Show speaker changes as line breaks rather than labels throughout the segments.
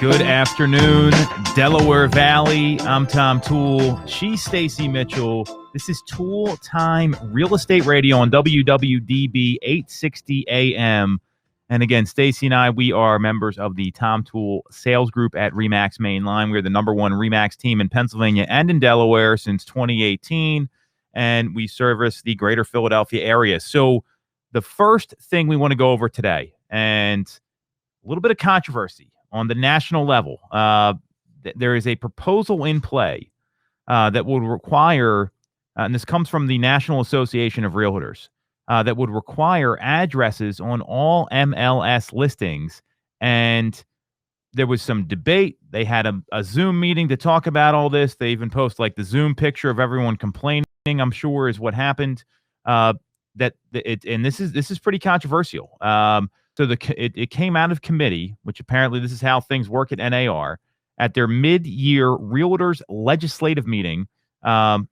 Good afternoon, Delaware Valley. I'm Tom Toole. She's Stacey Mitchell. This is Toole Time Real Estate Radio on WWDB-AM. And again, Stacey and I, we are members of the Tom Toole Sales Group at RE/MAX Mainline. We're the #1 RE/MAX team in Pennsylvania and in Delaware since 2018, and we service the greater Philadelphia area. So the first thing we want to go over today, and a little bit of controversy on the national level. There is a proposal in play that would require, and this comes from the National Association of Realtors, that would require addresses on all MLS listings. And there was some debate. They had a Zoom meeting to talk about all this. They even post like the Zoom picture of everyone complaining, I'm sure is what happened. And this is pretty controversial. So it came out of committee, which apparently this is how things work at NAR, at their mid-year Realtors legislative meeting. And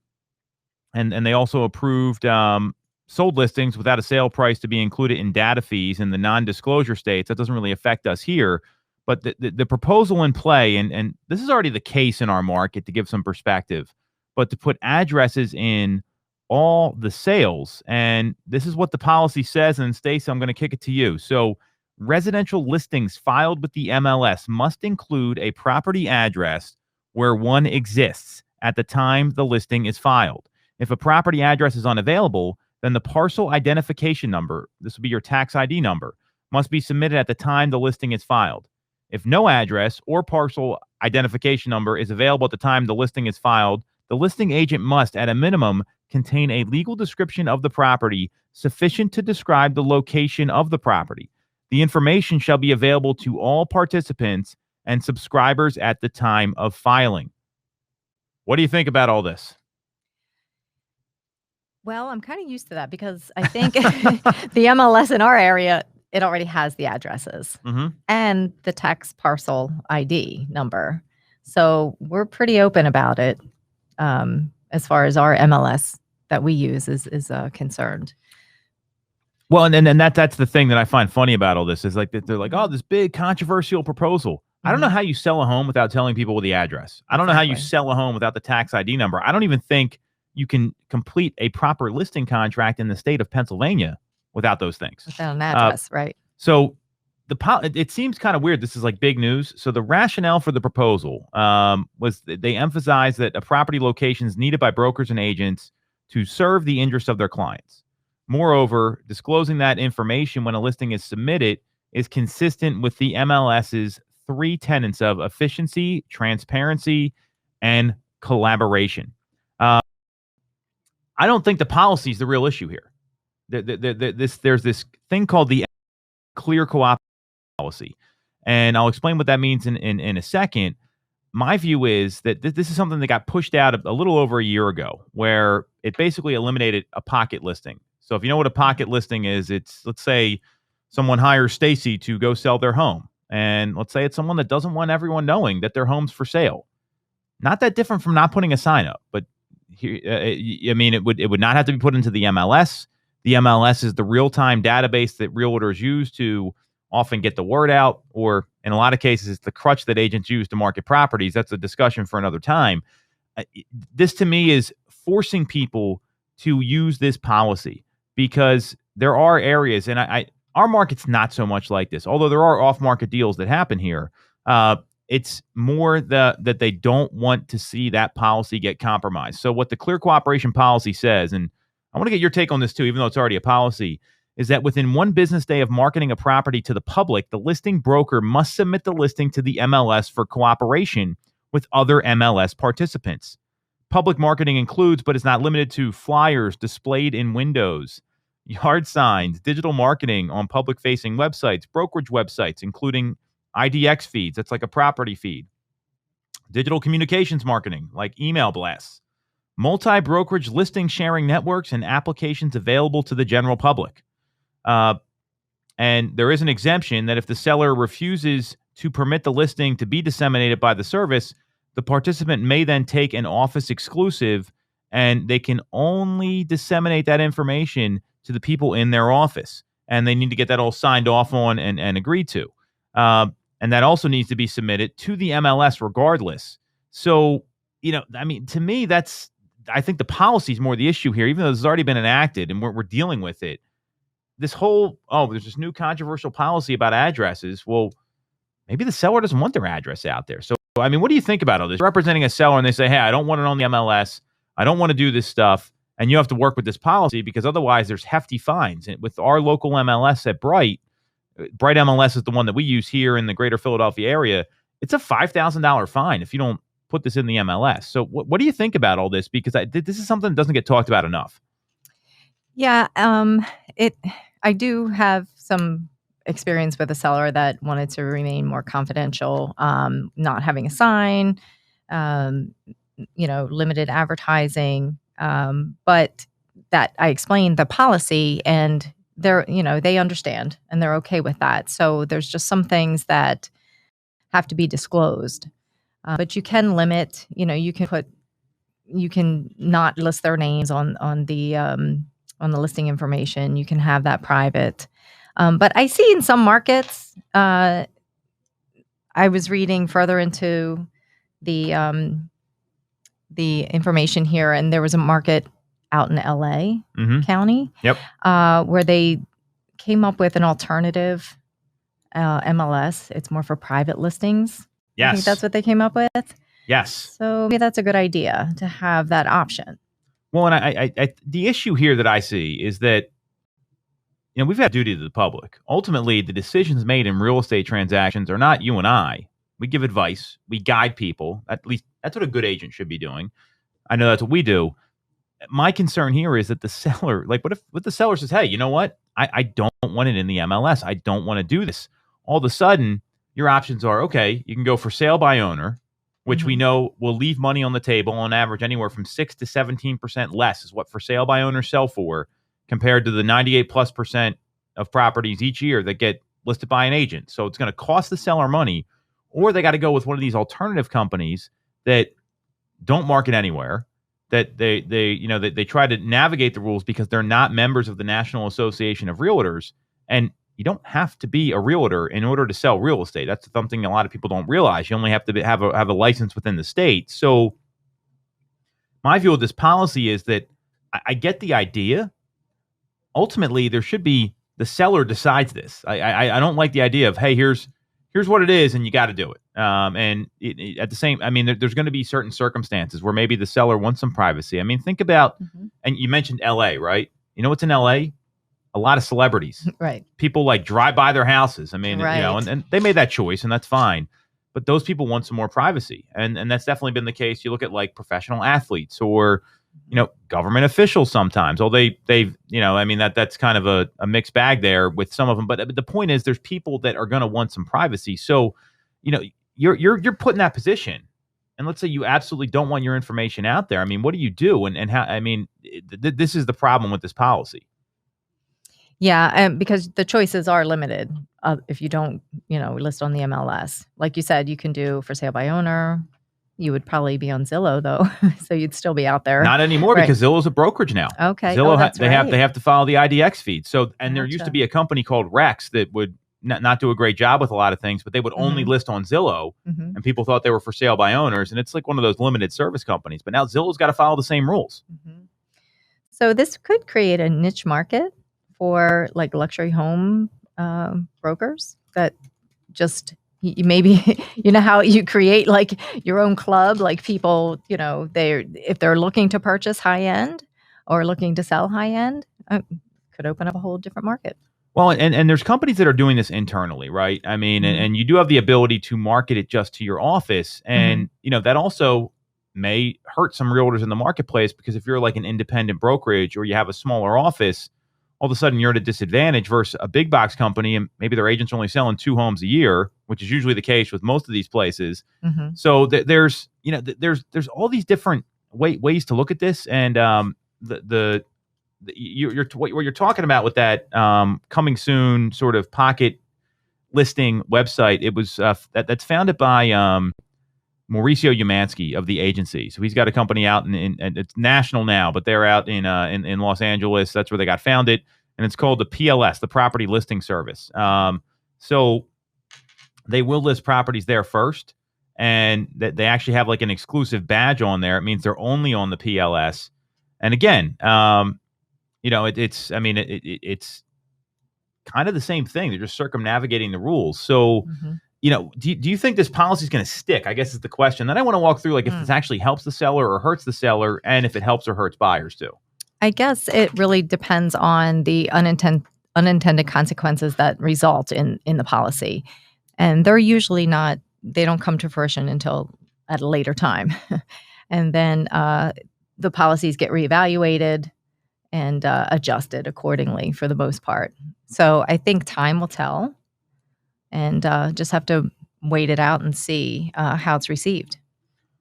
they also approved sold listings without a sale price to be included in data fees in the non-disclosure states. That doesn't really affect us here. But the proposal in play, and this is already the case in our market to give some perspective, but to put addresses in all the sales. And this is what the policy says. And Stacey, I'm going to kick it to you. So residential listings filed with the MLS must include a property address where one exists at the time the listing is filed. If a property address is unavailable, then the parcel identification number, this will be your tax ID number, must be submitted at the time the listing is filed. If no address or parcel identification number is available at the time the listing is filed, the listing agent must, at a minimum, contain a legal description of the property sufficient to describe the location of the property. The information shall be available to all participants and subscribers at the time of filing. What do you think about all this?
Well, I'm kind of used to that because I think the MLS in our area, it already has the addresses and the tax parcel ID number. So we're pretty open about it as far as our MLS that we use is concerned.
Well, and that's the thing that I find funny about all this is like they're like, oh, this big controversial proposal. I don't know how you sell a home without telling people the address. I don't know how you sell a home without the tax ID number. I don't even think you can complete a proper listing contract in the state of Pennsylvania without those things.
Without an address, right?
So it seems kind of weird. This is like big news. So the rationale for the proposal was they emphasized that a property location is needed by brokers and agents to serve the interests of their clients. Moreover, disclosing that information when a listing is submitted is consistent with the MLS's 3 tenets of efficiency, transparency, and collaboration. I don't think the policy is the real issue here. There's this thing called the clear cooperation policy, and I'll explain what that means in a second. My view is that this is something that got pushed out a little over a year ago, where it basically eliminated a pocket listing. So if you know what a pocket listing is, it's, let's say someone hires Stacey to go sell their home. And let's say it's someone that doesn't want everyone knowing that their home's for sale. Not that different from not putting a sign up, but here, I mean, it would not have to be put into the MLS. The MLS is the real-time database that realtors use to often get the word out, or in a lot of cases, it's the crutch that agents use to market properties. That's a discussion for another time. This, to me, is forcing people to use this policy because there are areas, and our market's not so much like this, although there are off-market deals that happen here. It's more that they don't want to see that policy get compromised. So what the clear cooperation policy says, and I want to get your take on this too, even though it's already a policy, is that within 1 business day of marketing a property to the public, the listing broker must submit the listing to the MLS for cooperation with other MLS participants. Public marketing includes, but is not limited to, flyers displayed in windows, yard signs, digital marketing on public-facing websites, brokerage websites, including IDX feeds, that's like a property feed, digital communications marketing, like email blasts, multi-brokerage listing sharing networks, and applications available to the general public. And there is an exemption that if the seller refuses to permit the listing to be disseminated by the service, the participant may then take an office exclusive, and they can only disseminate that information to the people in their office. And they need to get that all signed off on and agreed to. And that also needs to be submitted to the MLS regardless. So, I mean, to me, I think the policy is more the issue here, even though this has already been enacted and we're dealing with it. This whole, there's this new controversial policy about addresses. Well, maybe the seller doesn't want their address out there. So, I mean, what do you think about all this? Representing a seller and they say, hey, I don't want it on the MLS. I don't want to do this stuff. And you have to work with this policy because otherwise there's hefty fines. And with our local MLS at Bright MLS is the one that we use here in the greater Philadelphia area. It's a $5,000 fine if you don't put this in the MLS. So what do you think about all this? Because this is something that doesn't get talked about enough.
Yeah, I do have some experience with a seller that wanted to remain more confidential, not having a sign, limited advertising, but that I explained the policy and they understand and they're okay with that. So there's just some things that have to be disclosed, but you can limit, you can not list their names on the listing information. You can have that private. But I see in some markets, I was reading further into the information here, and there was a market out in LA County, where they came up with an alternative MLS. It's more for private listings.
Yes.
I think that's what they came up with.
Yes.
So maybe that's a good idea to have that option.
Well, and I the issue here that I see is that, we've got a duty to the public. Ultimately, the decisions made in real estate transactions are not you and I. We give advice. We guide people. At least that's what a good agent should be doing. I know that's what we do. My concern here is that the seller, what if the seller says, hey, you know what? I don't want it in the MLS. I don't want to do this. All of a sudden, your options are, okay, you can go for sale by owner, which we know will leave money on the table on average anywhere from 6 to 17% less is what for sale by owners sell for, compared to the 98+% of properties each year that get listed by an agent. So it's going to cost the seller money, or they got to go with one of these alternative companies that don't market anywhere, that they try to navigate the rules because they're not members of the National Association of Realtors. And you don't have to be a realtor in order to sell real estate. That's something a lot of people don't realize. You only have to have a license within the state. So my view of this policy is that I get the idea. Ultimately, there should be the seller decides this. I don't like the idea of, hey, here's what it is, and you got to do it. At the same, I mean, there's going to be certain circumstances where maybe the seller wants some privacy. I mean, think about, and you mentioned LA, right? You know what's in LA? A lot of celebrities,
right?
People drive by their houses. I mean,
right.
And they made that choice, and that's fine. But those people want some more privacy, and that's definitely been the case. You look at professional athletes or government officials sometimes. Although I mean that's kind of a mixed bag there with some of them. But the point is, there's people that are going to want some privacy. So, you're put in that position, and let's say you absolutely don't want your information out there. I mean, what do you do? And how? I mean, this is the problem with this policy.
Yeah, because the choices are limited. If you don't, list on the MLS, like you said, you can do for sale by owner. You would probably be on Zillow though, so you'd still be out there.
Not anymore,
right.
Because Zillow's a brokerage now.
Okay,
Zillow
they
have to follow the IDX feed. So, and there used to be a company called Rex that would not do a great job with a lot of things, but they would only list on Zillow, and people thought they were for sale by owners, and it's like one of those limited service companies. But now Zillow's got to follow the same rules.
So this could create a niche market for luxury home brokers that just maybe how you create your own club, people if they're looking to purchase high end or looking to sell high end, could open up a whole different market.
Well, and there's companies that are doing this internally, right? I mean, and you do have the ability to market it just to your office, and that also may hurt some realtors in the marketplace, because if you're an independent brokerage or you have a smaller office, all of a sudden you're at a disadvantage versus a big box company, and maybe their agent's only selling 2 homes a year, which is usually the case with most of these places. So there's all these different ways to look at this, and what you're talking about with that coming soon sort of pocket listing website. It was that's founded by Mauricio Umansky of the agency. So he's got a company out in it's national now, but they're out in Los Angeles. That's where they got founded, and it's called the PLS, the Property Listing Service. So they will list properties there first, and that they actually have like an exclusive badge on there. It means they're only on the PLS. And again, it's kind of the same thing. They're just circumnavigating the rules. So, do you think this policy is going to stick? I guess is the question. Then I want to walk through like if this actually helps the seller or hurts the seller, and if it helps or hurts buyers too.
I guess it really depends on the unintended consequences that result in the policy. And they're usually not, they don't come to fruition until at a later time. And then the policies get reevaluated and adjusted accordingly for the most part. So I think time will tell, and just have to wait it out and see how it's received.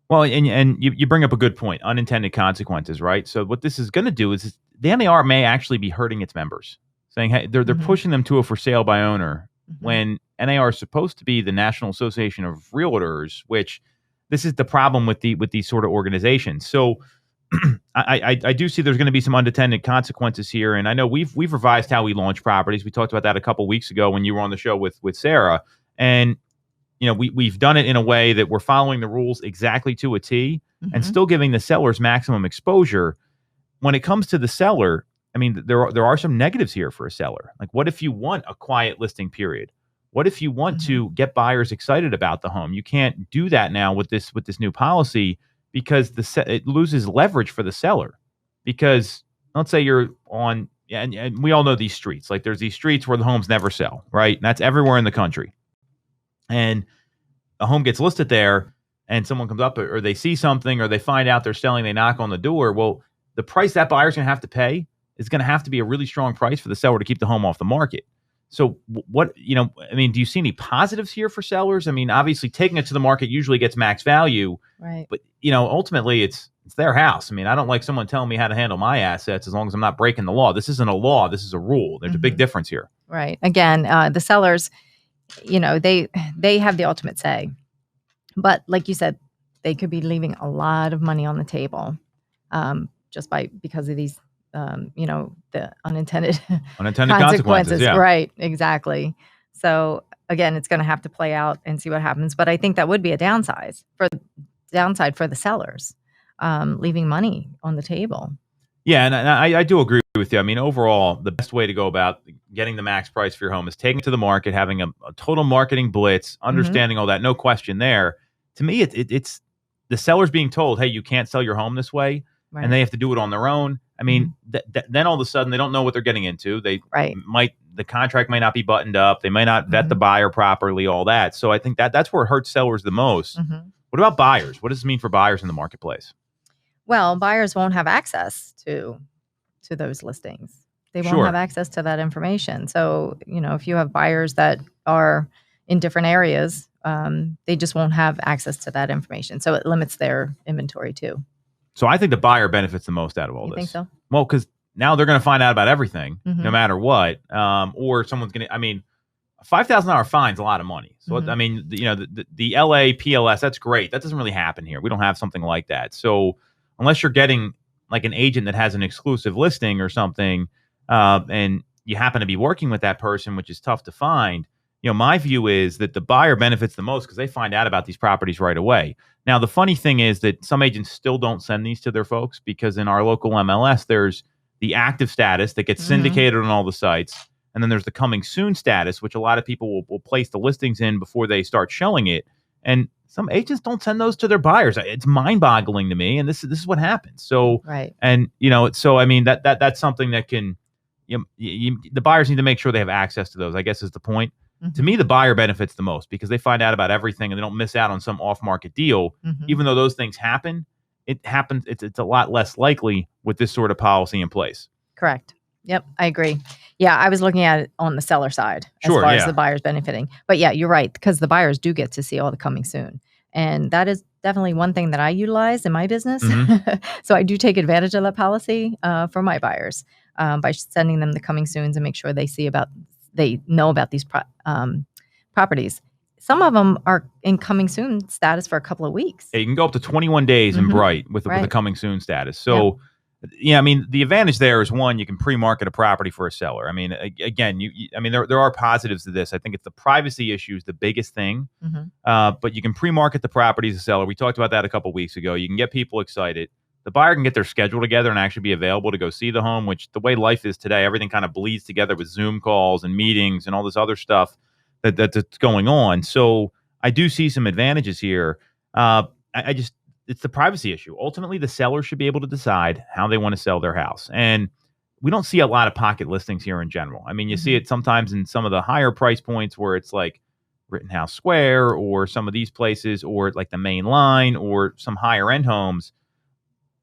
Well, and you bring up a good point, unintended consequences, right? So what this is going to do is the NAR may actually be hurting its members, saying, hey, they're pushing them to a for sale by owner when NAR is supposed to be the National Association of Realtors, which this is the problem with these sort of organizations. So I do see there's going to be some unintended consequences here, and I know we've revised how we launch properties. We talked about that a couple weeks ago when you were on the show with Sarah, and we've done it in a way that we're following the rules exactly to a T and still giving the sellers maximum exposure. When it comes to the seller, I mean, there are some negatives here for a seller. Like, what if you want a quiet listing period? What if you want to get buyers excited about the home? You can't do that now with this new policy because it loses leverage for the seller. Because let's say you're on, and we all know these streets. Like, there's these streets where the homes never sell, right? And that's everywhere in the country. And a home gets listed there, and someone comes up or they see something or they find out they're selling, they knock on the door. Well, the price that buyer's going to have to pay is going to have to be a really strong price for the seller to keep the home off the market. So do you see any positives here for sellers? I mean, obviously taking it to the market usually gets max value,
right?
But, ultimately it's their house. I mean, I don't like someone telling me how to handle my assets as long as I'm not breaking the law. This isn't a law. This is a rule. There's a big difference here.
Right. Again, the sellers, they have the ultimate say. But like you said, they could be leaving a lot of money on the table just because of these, the unintended consequences.
Yeah.
Right. Exactly. So again, it's going to have to play out and see what happens. But I think that would be a downside for the sellers, leaving money on the table.
Yeah, and I do agree with you. I mean, overall, the best way to go about getting the max price for your home is taking it to the market, having a total marketing blitz, understanding all that, no question there. To me, it's the seller's being told, hey, you can't sell your home this way, right, and they have to do it on their own. I mean, then all of a sudden, they don't know what they're getting into. The contract might not be buttoned up. They might not vet the buyer properly, all that. So I think that's where it hurts sellers the most. What about buyers? What does this mean for buyers in the marketplace?
Well, buyers won't have access to those listings. They won't have access to that information. So, if you have buyers that are in different areas, they just won't have access to that information. So it limits their inventory too.
So I think the buyer benefits the most out of all this.
You think so?
Well, because now they're going to find out about everything, no matter what. Or someone's going to, a $5,000 fine's a lot of money. So, I mean, the LA PLS, that's great. That doesn't really happen here. We don't have something like that. So unless you're getting like an agent that has an exclusive listing or something, and you happen to be working with that person, which is tough to find, my view is that the buyer benefits the most because they find out about these properties right away. Now, the funny thing is that some agents still don't send these to their folks because in our local MLS, there's the active status that gets syndicated on all the sites. And then there's the coming soon status, which a lot of people will place the listings in before they start showing it. And some agents don't send those to their buyers. It's mind-boggling to me, and this is what happens. So,
right.
And so I mean that's something that can, the buyers need to make sure they have access to those, I guess is the point. To me, the buyer benefits the most because they find out about everything and they don't miss out on some off-market deal. Even though those things happen, it's a lot less likely with this sort of policy in place.
Correct. Yep, I agree. Yeah, I was looking at it on the seller side as far as the buyers benefiting. But yeah, you're right, because the buyers do get to see all the coming soon. And that is definitely one thing that I utilize in my business. So I do take advantage of that policy for my buyers by sending them the coming soons and make sure they know about these properties. Some of them are in coming soon status for a couple of weeks.
Yeah, you can go up to 21 days in Bright with the coming soon status. So Yeah, I mean, the advantage there is, one, you can pre-market a property for a seller. I mean, again, I mean, there are positives to this. I think it's the privacy issue is the biggest thing. But you can pre-market the property as a seller. We talked about that a couple weeks ago. You can get people excited. The buyer can get their schedule together and actually be available to go see the home, which the way life is today, everything kind of bleeds together with Zoom calls and meetings and all this other stuff that's going on. So I do see some advantages here. It's the privacy issue. Ultimately, the seller should be able to decide how they want to sell their house. And we don't see a lot of pocket listings here in general. I mean, you see it sometimes in some of the higher price points where it's like Rittenhouse Square or some of these places, or like the main line or some higher end homes.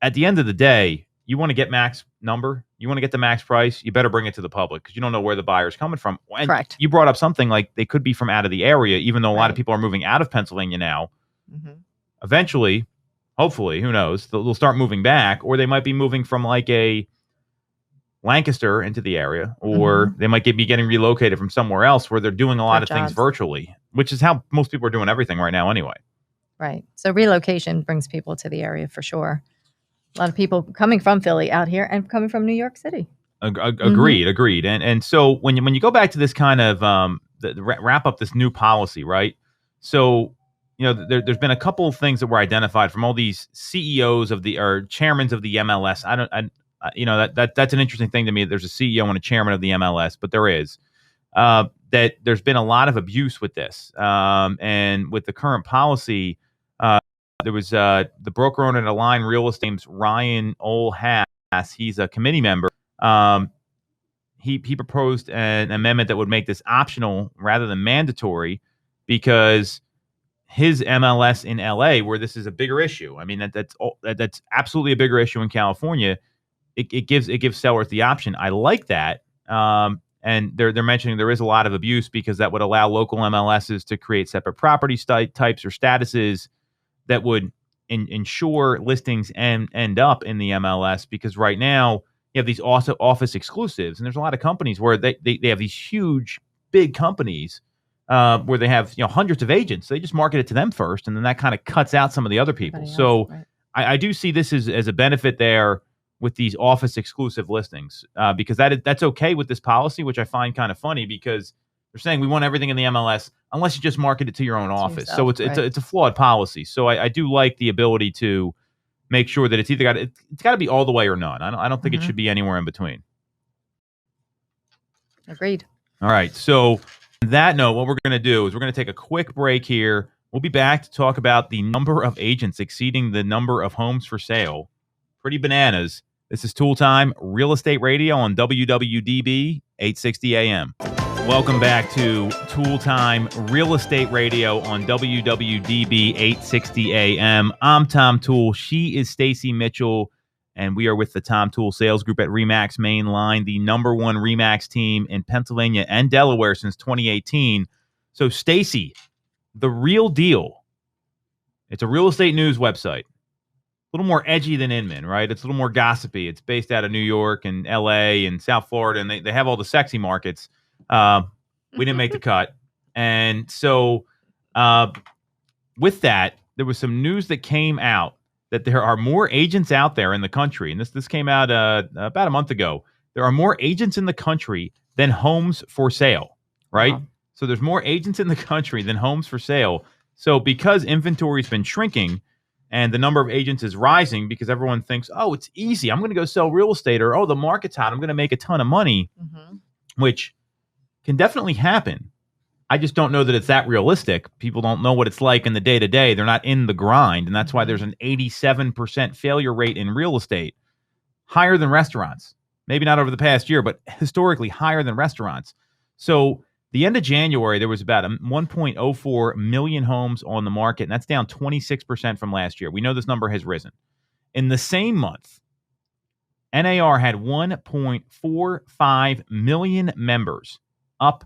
At the end of the day, you want to get max number, you want to get the max price, you better bring it to the public because you don't know where the buyer's coming from. And
Correct.
You brought up something like they could be from out of the area, even though a lot of people are moving out of Pennsylvania now. Eventually, hopefully, who knows, they'll start moving back, or they might be moving from like a Lancaster into the area, or they might be getting relocated from somewhere else where they're doing a lot of things virtually, which is how most people are doing everything right now anyway.
Right. So relocation brings people to the area for sure. A lot of people coming from Philly out here and coming from New York City.
Agreed. And so when you go back to this kind of wrap up this new policy, right? So, there's been a couple of things that were identified from all these CEOs or chairmen of the MLS. That's an interesting thing to me. There's a CEO and a chairman of the MLS, but there is that there's been a lot of abuse with this. And with the current policy, there was the broker owner at Align Real Estate's Ryan Olhass. He's a committee member. He proposed an amendment that would make this optional rather than mandatory, because his MLS in LA, where this is a bigger issue. I mean, that's absolutely a bigger issue in California. It gives sellers the option. I like that. And they're mentioning there is a lot of abuse because that would allow local MLSs to create separate property types or statuses that would ensure listings end up in the MLS, because right now you have these also office exclusives, and there's a lot of companies where they have these huge, big companies where they have hundreds of agents. They just market it to them first, and then that kind of cuts out some of the other people. So right. I do see this as a benefit there with these office exclusive listings, because that's okay with this policy, which I find kind of funny, because they're saying we want everything in the MLS unless you just market it to your own office. Yourself, so it's a flawed policy. So I do like the ability to make sure that it's got to be all the way or none. I don't think it should be anywhere in between.
Agreed.
All right. So on that note, what we're going to do is we're going to take a quick break here. We'll be back to talk about the number of agents exceeding the number of homes for sale. Pretty bananas. This is Toole Time, Real Estate Radio on WWDB 860 AM. Welcome back to Toole Time, Real Estate Radio on WWDB 860 AM. I'm Tom Toole. She is Stacey Mitchell, and we are with the Tom Toole Sales Group at RE/MAX Main Line, the #1 RE/MAX team in Pennsylvania and Delaware since 2018. So, Stacey, The Real Deal. It's a real estate news website. A little more edgy than Inman, right? It's a little more gossipy. It's based out of New York and LA and South Florida, and they have all the sexy markets. We didn't make the cut. And so with that, there was some news that came out that there are more agents out there in the country. And this came out about a month ago. There are more agents in the country than homes for sale, right? Wow. So there's more agents in the country than homes for sale. So because inventory's been shrinking and the number of agents is rising because everyone thinks, oh, it's easy, I'm going to go sell real estate, or, oh, the market's hot, I'm going to make a ton of money, which can definitely happen. I just don't know that it's that realistic. People don't know what it's like in the day-to-day. They're not in the grind, and that's why there's an 87% failure rate in real estate, higher than restaurants. Maybe not over the past year, but historically higher than restaurants. So the end of January, there was about 1.04 million homes on the market, and that's down 26% from last year. We know this number has risen. In the same month, NAR had 1.45 million members, up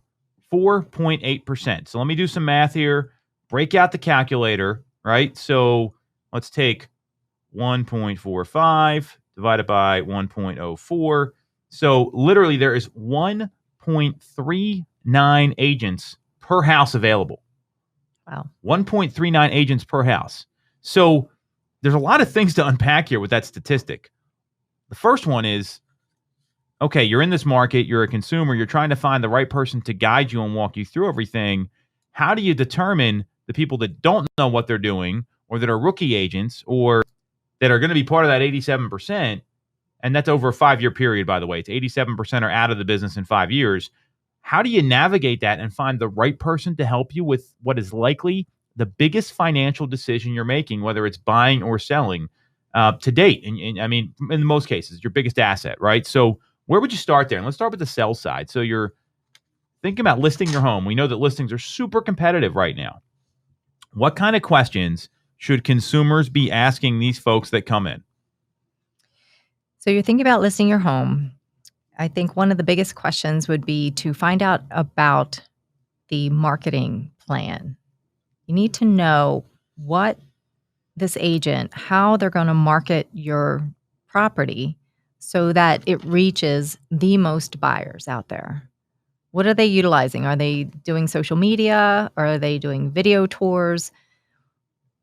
4.8%. So let me do some math here. Break out the calculator, right? So let's take 1.45 divided by 1.04. So literally there is 1.39 agents per house available.
Wow.
1.39 agents per house. So there's a lot of things to unpack here with that statistic. The first one is, okay, you're in this market, you're a consumer, you're trying to find the right person to guide you and walk you through everything. How do you determine the people that don't know what they're doing, or that are rookie agents, or that are going to be part of that 87%? And that's over a 5-year period, by the way. It's 87% are out of the business in 5 years. How do you navigate that and find the right person to help you with what is likely the biggest financial decision you're making, whether it's buying or selling, to date? And I mean, in most cases, your biggest asset, right? So where would you start there? And let's start with the sell side. So you're thinking about listing your home. We know that listings are super competitive right now. What kind of questions should consumers be asking these folks that come in?
So you're thinking about listing your home. I think one of the biggest questions would be to find out about the marketing plan. You need to know what this agent, how they're going to market your property so that it reaches the most buyers out there. What are they utilizing? Are they doing social media? Or are they doing video tours?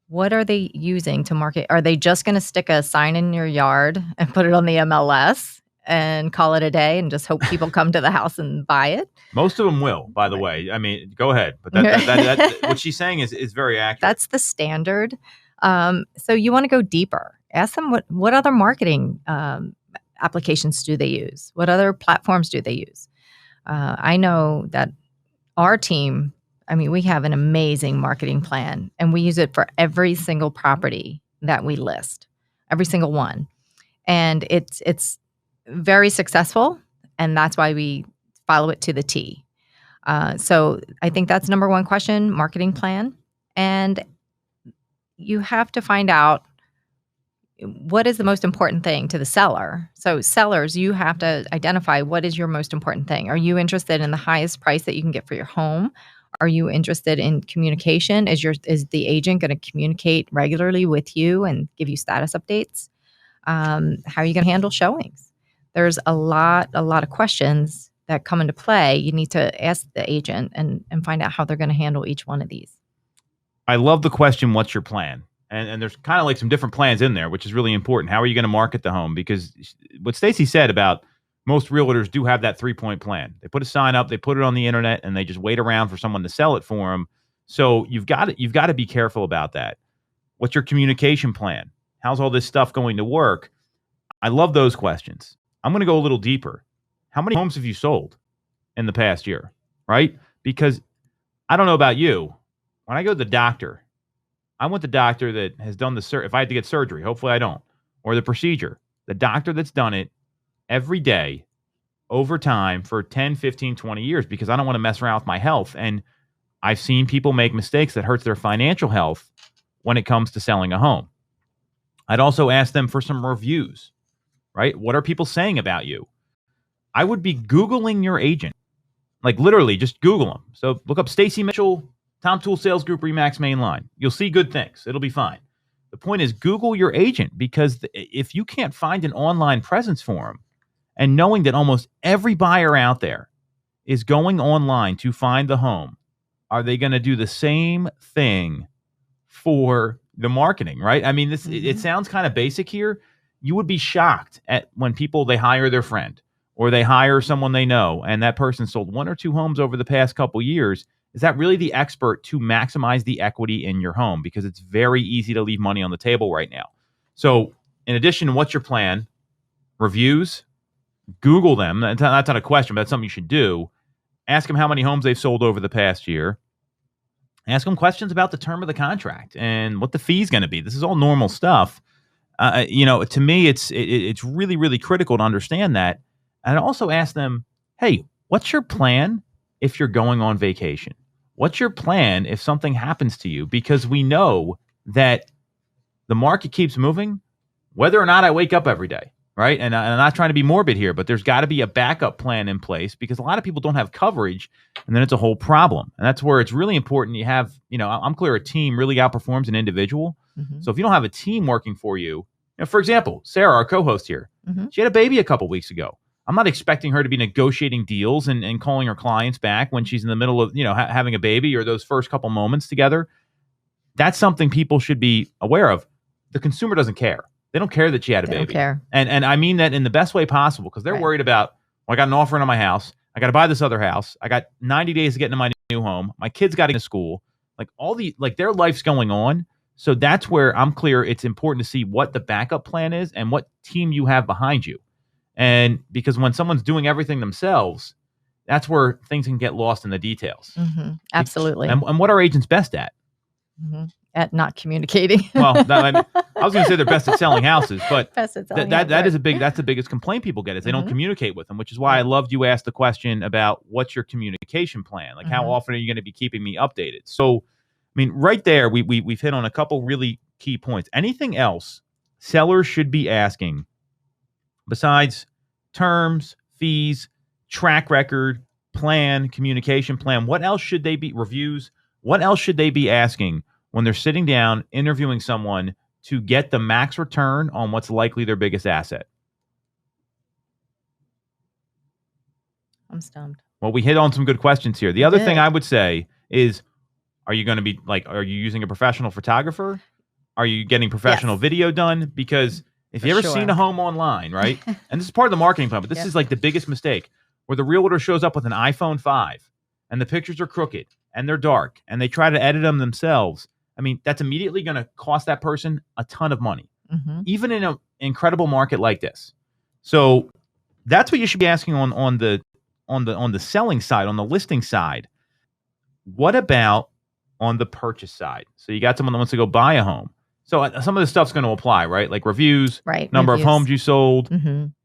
What are they using to market? Are they just going to stick a sign in your yard and put it on the MLS and call it a day and just hope people come to the house and buy it?
Most of them will, by the way. I mean, go ahead. But that what she's saying is very accurate.
That's the standard. So you want to go deeper. Ask them what other marketing applications do they use? What other platforms do they use? I know that our team, I mean, we have an amazing marketing plan, and we use it for every single property that we list, every single one. And it's very successful, and that's why we follow it to the T. So I think that's number one question, marketing plan. And you have to find out what is the most important thing to the seller. So sellers, you have to identify what is your most important thing. Are you interested in the highest price that you can get for your home? Are you interested in communication? Is the agent going to communicate regularly with you and give you status updates? How are you going to handle showings? There's a lot of questions that come into play. You need to ask the agent and find out how they're going to handle each one of these.
I love the question, what's your plan? And there's kind of like some different plans in there, which is really important. How are you going to market the home? Because what Stacey said about most realtors do have that 3-point plan. They put a sign up, they put it on the internet, and they just wait around for someone to sell it for them. So you've got to be careful about that. What's your communication plan? How's all this stuff going to work? I love those questions. I'm going to go a little deeper. How many homes have you sold in the past year, right? Because I don't know about you. When I go to the doctor, I want the doctor that has done if I had to get surgery, hopefully I don't, or the procedure, the doctor that's done it every day over time for 10, 15, 20 years, because I don't want to mess around with my health. And I've seen people make mistakes that hurts their financial health when it comes to selling a home. I'd also ask them for some reviews, right? What are people saying about you? I would be Googling your agent, like literally just Google them. So look up Stacey Mitchell, Tom Toole Sales Group, Remax Main Line. You'll see good things. It'll be fine. The point is Google your agent, because if you can't find an online presence for them, and knowing that almost every buyer out there is going online to find the home, are they going to do the same thing for the marketing, right? I mean, it sounds kind of basic here. You would be shocked at when they hire their friend or they hire someone they know, and that person sold 1 or 2 homes over the past couple years. Is that really the expert to maximize the equity in your home? Because it's very easy to leave money on the table right now. So in addition to what's your plan, reviews, Google them. That's not a question, but that's something you should do. Ask them how many homes they've sold over the past year. Ask them questions about the term of the contract and what the fee is going to be. This is all normal stuff. To me, it's really, really critical to understand that. And also ask them, hey, what's your plan if you're going on vacation? What's your plan if something happens to you? Because we know that the market keeps moving, whether or not I wake up every day. Right. And I'm not trying to be morbid here, but there's got to be a backup plan in place, because a lot of people don't have coverage, and then it's a whole problem. And that's where it's really important. You have, I'm clear, a team really outperforms an individual. Mm-hmm. So if you don't have a team working for you, for example, Sarah, our co-host here, she had a baby a couple weeks ago. I'm not expecting her to be negotiating deals and calling her clients back when she's in the middle of, having a baby or those first couple moments together. That's something people should be aware of. The consumer doesn't care. They don't care that she had a
They
baby.
don't care.
And I mean that in the best way possible, because they're
Right.
worried about, well, I got an offer on my house. I got to buy this other house. I got 90 days to get into my new home. My kids got to go to school. Like their life's going on. So that's where I'm clear. It's important to see what the backup plan is and what team you have behind you. And because when someone's doing everything themselves, that's where things can get lost in the details.
Absolutely.
And what are agents best at?
At not communicating.
Well, I was going to say they're best at selling houses, but
Best at selling
that's
houses,
that's the biggest complaint people get is they don't communicate with them, which is why I loved you asked the question about what's your communication plan? Like how often are you going to be keeping me updated? So, I mean, right there, we've hit on a couple really key points. Anything else sellers should be asking besides terms, fees, track record, plan, communication plan? What else should they be reviews? What else should they be asking when they're sitting down interviewing someone to get the max return on what's likely their biggest asset?
I'm stumped.
Well, we hit on some good questions here. The other thing I would say is, are you going to be are you using a professional photographer? Are you getting professional video done? Because if you ever seen a home online, right? And this is part of the marketing plan, but this is like the biggest mistake, where the realtor shows up with an iPhone 5 and the pictures are crooked and they're dark and they try to edit them themselves. I mean, that's immediately going to cost that person a ton of money, even in an incredible market like this. So that's what you should be asking on the selling side, on the listing side. What about on the purchase side? So you got someone that wants to go buy a home. So some of this stuff's going to apply, right? Like reviews, number of homes you sold,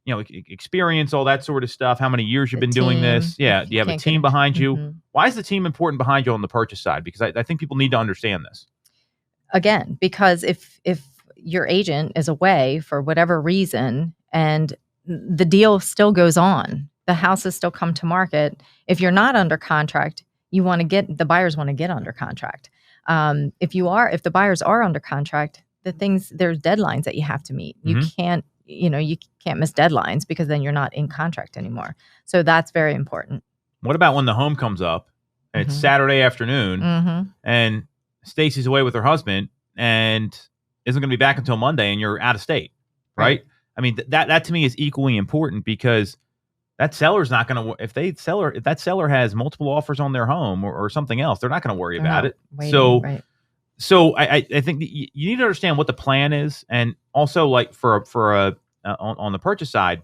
experience, all that sort of stuff. How many years you've been doing this? Yeah. Do you have a team behind you? Why is the team important behind you on the purchase side? Because I think people need to understand this.
Again, because if your agent is away for whatever reason and the deal still goes on, the houses still come to market. If you're not under contract, the buyers want to get under contract. If the buyers are under contract, there's deadlines that you have to meet. You can't miss deadlines because then you're not in contract anymore. So that's very important.
What about when the home comes up and it's Saturday afternoon and Stacey's away with her husband and isn't going to be back until Monday and you're out of state, right? I mean, that to me is equally important, because that seller's not going to, if that seller has multiple offers on their home or something else, they're not going to worry about it. So I think that you need to understand what the plan is, and also like on the purchase side,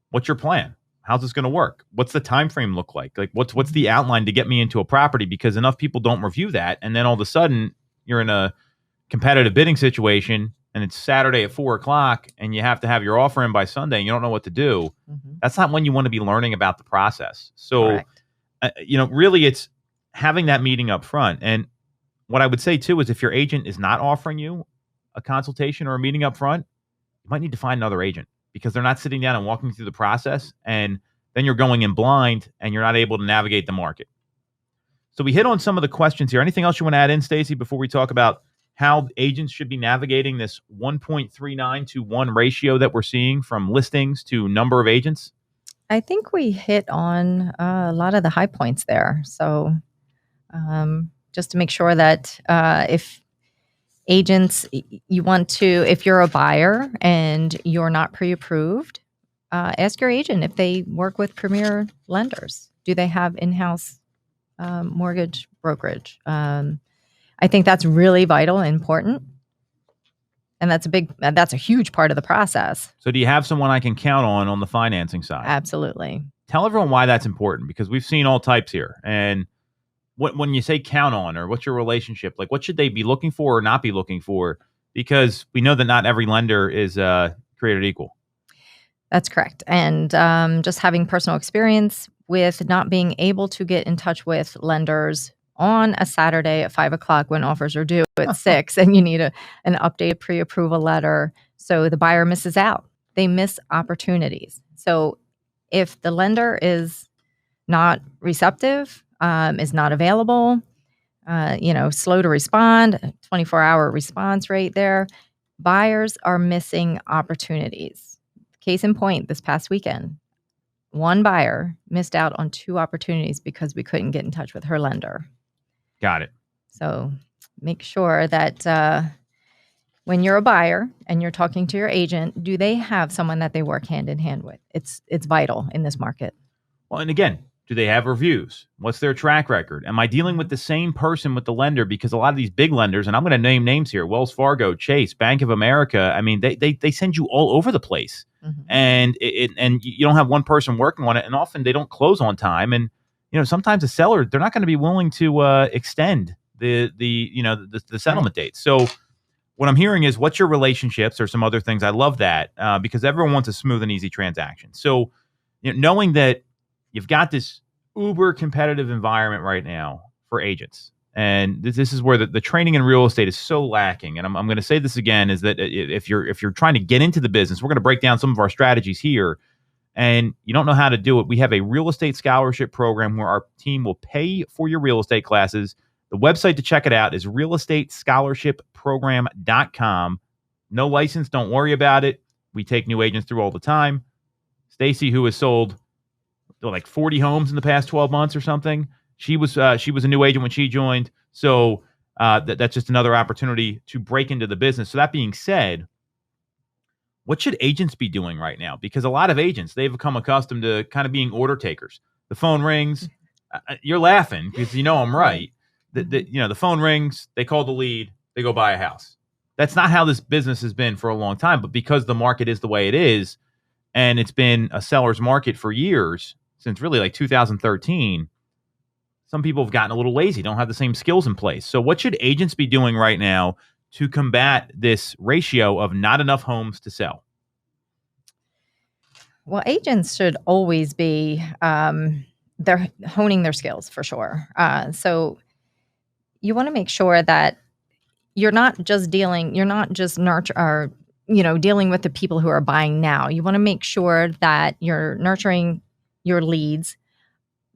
what's your plan? How's this going to work? What's the time frame look like? Like what's the outline to get me into a property? Because enough people don't review that, and then all of a sudden you're in a competitive bidding situation, and it's Saturday at 4:00, and you have to have your offer in by Sunday, and you don't know what to do. That's not when you want to be learning about the process. So, really, it's having that meeting up front. And what I would say too is, if your agent is not offering you a consultation or a meeting up front, you might need to find another agent, because they're not sitting down and walking through the process, and then you're going in blind and you're not able to navigate the market. So we hit on some of the questions here. Anything else you want to add in, Stacey, before we talk about how agents should be navigating this 1.39 to 1 ratio that we're seeing from listings to number of agents?
I think we hit on a lot of the high points there. So just to make sure that if agents, if you're a buyer and you're not pre-approved, ask your agent if they work with premier lenders. Do they have in-house mortgage brokerage? I think that's really vital and important. And that's a huge part of the process.
So do you have someone I can count on the financing side?
Absolutely.
Tell everyone why that's important, because we've seen all types here. And when you say count on, or what's your relationship, like what should they be looking for or not be looking for? Because we know that not every lender is created equal.
That's correct. And just having personal experience with not being able to get in touch with lenders on a Saturday at 5:00 when offers are due at 6, and you need an updated pre-approval letter. So the buyer misses out. They miss opportunities. So if the lender is not receptive, is not available, slow to respond, 24-hour response rate there, buyers are missing opportunities. Case in point, this past weekend, one buyer missed out on 2 opportunities because we couldn't get in touch with her lender.
Got it.
So make sure that when you're a buyer and you're talking to your agent, do they have someone that they work hand in hand with? It's vital in this market.
Well, and again, do they have reviews? What's their track record? Am I dealing with the same person with the lender? Because a lot of these big lenders, and I'm going to name names here, Wells Fargo, Chase, Bank of America, I mean, they send you all over the place. And and you don't have one person working on it, and often they don't close on time. And sometimes the seller, they're not going to be willing to extend the settlement date. So what I'm hearing is, what's your relationships or some other things? I love that because everyone wants a smooth and easy transaction. So knowing that you've got this uber competitive environment right now for agents. And this is where the training in real estate is so lacking. And I'm going to say this again, is that if you're trying to get into the business, we're going to break down some of our strategies here, and you don't know how to do it. We have a real estate scholarship program where our team will pay for your real estate classes. The website to check it out is realestatescholarshipprogram.com. No license. Don't worry about it. We take new agents through all the time. Stacey, who has sold like 40 homes in the past 12 months or something. She was a new agent when she joined. So that's just another opportunity to break into the business. So that being said, what should agents be doing right now? Because a lot of agents, they've become accustomed to kind of being order takers. The phone rings. You're laughing because I'm right. The phone rings. They call the lead. They go buy a house. That's not how this business has been for a long time. But because the market is the way it is, and it's been a seller's market for years, since really like 2013, some people have gotten a little lazy, don't have the same skills in place. So what should agents be doing right now to combat this ratio of not enough homes to sell?
Well, agents should always be they're honing their skills for sure. So you want to make sure that you're not just dealing with the people who are buying now. You want to make sure that you're nurturing your leads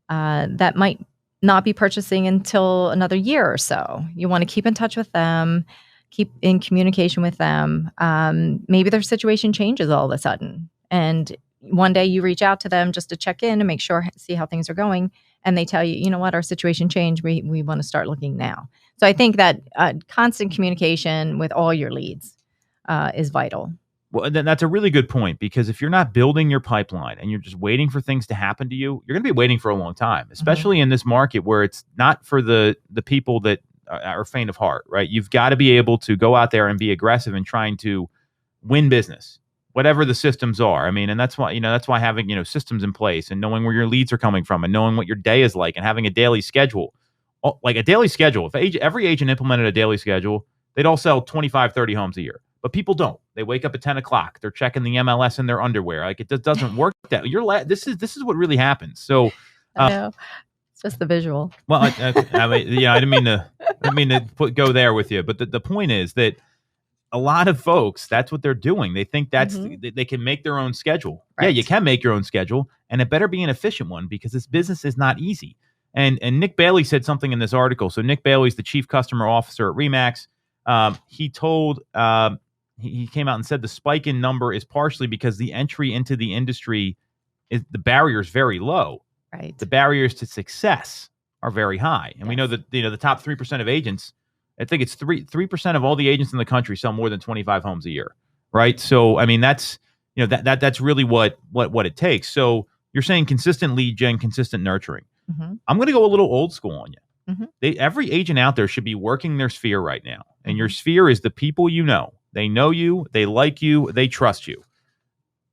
that might not be purchasing until another year or so. You want to keep in touch with them, keep in communication with them. Maybe their situation changes all of a sudden, and one day you reach out to them just to check in and make sure, see how things are going, and they tell you, you know what, our situation changed. We want to start looking now. So I think that constant communication with all your leads is vital.
Well, then that's a really good point, because if you're not building your pipeline and you're just waiting for things to happen to you, you're going to be waiting for a long time, especially in this market where it's not for the people that are faint of heart, right? You've got to be able to go out there and be aggressive in trying to win business, whatever the systems are. I mean, and that's why having, systems in place and knowing where your leads are coming from and knowing what your day is like and having a daily schedule, like a daily schedule. If every agent implemented a daily schedule, they'd all sell 25, 30 homes a year. But people don't. They wake up at 10 o'clock. They're checking the MLS in their underwear. Like, it just doesn't work that. This is what really happens. So
I know. It's just the visual.
Well, I mean, I didn't mean to go there with you. But the point is that a lot of folks, that's what they're doing. They think that's they can make their own schedule. Right. Yeah, you can make your own schedule, and it better be an efficient one, because this business is not easy. And Nick Bailey said something in this article. So Nick Bailey's the chief customer officer at RE/MAX. He came out and said the spike in number is partially because the entry into the industry the barrier is very low.
Right.
The barriers to success are very high. And we know that the top 3% of agents, I think it's 3% of all the agents in the country sell more than 25 homes a year. Right. So I mean, that's that's really what it takes. So you're saying consistent lead gen, consistent nurturing. I'm going to go a little old school on you. Every agent out there should be working their sphere right now. And your sphere is the people you know. They know you, they like you, they trust you.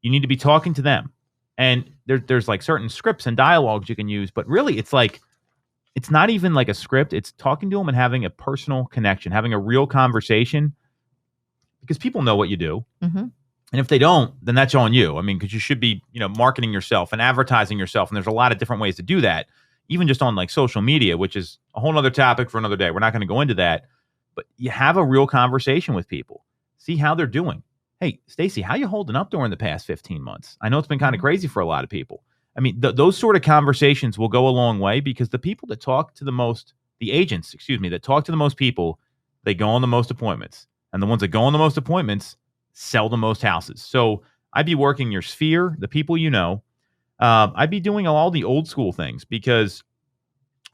You need to be talking to them. And there's like certain scripts and dialogues you can use, but really it's not even like a script. It's talking to them and having a personal connection, having a real conversation, because people know what you do. And if they don't, then that's on you. I mean, because you should be, marketing yourself and advertising yourself. And there's a lot of different ways to do that, even just on like social media, which is a whole nother topic for another day. We're not going to go into that, but you have a real conversation with people. See how they're doing. Hey, Stacey, how you holding up during the past 15 months? I know it's been kind of crazy for a lot of people. I mean, those sort of conversations will go a long way, because the people that talk to the agents, that talk to the most people, they go on the most appointments. And the ones that go on the most appointments sell the most houses. So I'd be working your sphere, the people you know. I'd be doing all the old school things, because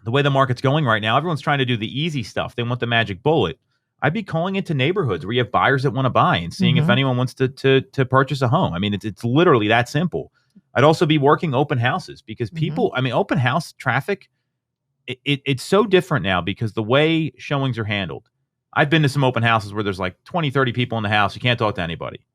the way the market's going right now, everyone's trying to do the easy stuff. They want the magic bullet. I'd be calling into neighborhoods where you have buyers that want to buy and seeing if anyone wants to purchase a home. I mean, it's literally that simple. I'd also be working open houses because people, I mean, open house traffic, it's so different now because the way showings are handled. I've been to some open houses where there's like 20, 30 people in the house. You can't talk to anybody.